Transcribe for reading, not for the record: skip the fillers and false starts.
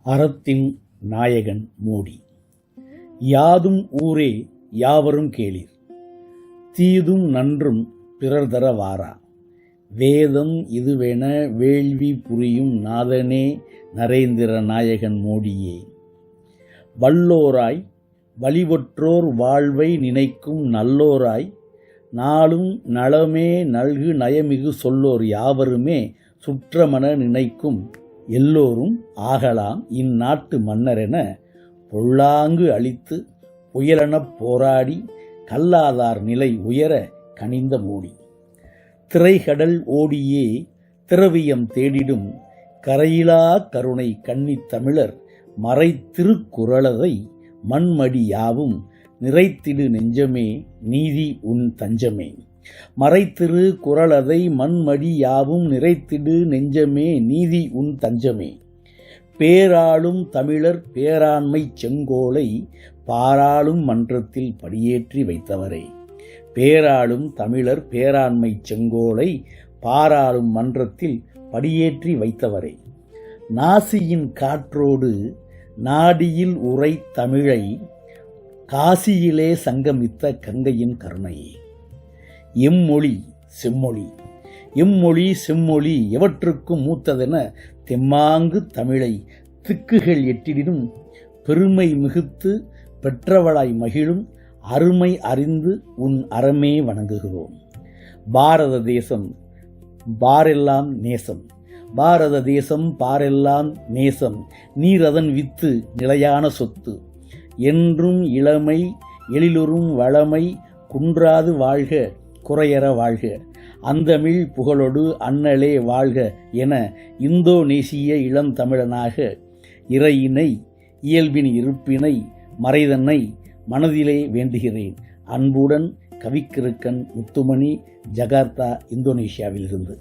அறத்தின் நாயகன் மோடி. யாதும் ஊரே யாவரும் கேளீர், தீதும் நன்றும் பிறர் தர வாரா. வேதம் இதுவென வேள்வி புரியும் நாதனே நரேந்திர நாயகன் மோடியே. வல்லோராய் வலிவற்றோர் வாழ்வை நினைக்கும் நல்லோராய், நாளும் நலமே நல்கு நயமிகு சொல்லோர் யாவருமே சுற்றமன நினைக்கும் எல்லோரும் ஆகலாம் இந்நாட்டு மன்னரென பொல்லாங்கு அழித்து புயலெனப் போராடி கல்லாதார் நிலை உயர கனிந்த மோடி. திரைகடல் ஓடியே திரவியம் தேடிடும் கரையிலா கருணை கன்னித் தமிழர் மறைத்திருக்குறளதை மண்மடி யாவும் நிறைத்திடு நெஞ்சமே நீதி உன் தஞ்சமே. மறைத்திரு குறளதை மண்மடி யாவும் நிறைத்திடு நெஞ்சமே நீதி உன் தஞ்சமே. பேராளும் தமிழர் பேராண்மை செங்கோலை பாராளும் மன்றத்தில் படியேற்றி வைத்தவரே. பேராளும் தமிழர் பேராண்மை செங்கோலை பாராளும் மன்றத்தில் படியேற்றி வைத்தவரே. நாசியின் காற்றோடு நாடியில் உரை தமிழை காசியிலே சங்கமித்த கங்கையின் கருணையே. எம்மொழி செம்மொழி எம்மொழி செம்மொழி எவற்றுக்கும் மூத்ததென தெம்மாங்கு தமிழை திக்குகள் எட்டிடினும் பெருமை மிகுத்து பெற்றவளாய் மகிழும் அருமை அறிந்து உன் அறமே வணங்குகிறோம். பாரத தேசம் பாரெல்லாம் நேசம், பாரத தேசம் பாரெல்லாம் நேசம், நீரதன் வித்து நிலையான சொத்து. என்றும் இளமை எழிலுறும் வளமை குன்றாது வாழ்க குறையற வாழ்க. அந்தமிழ் புகழொடு அண்ணலே வாழ்க என இந்தோனேசிய இளந்தமிழனாக இறையினை இயல்பின் இருப்பினை மறைதன்னை மனதிலே வேண்டுகிறேன். அன்புடன் கவிக்கிருக்கன் முத்துமணி, ஜகார்த்தா, இந்தோனேஷியாவிலிருந்து.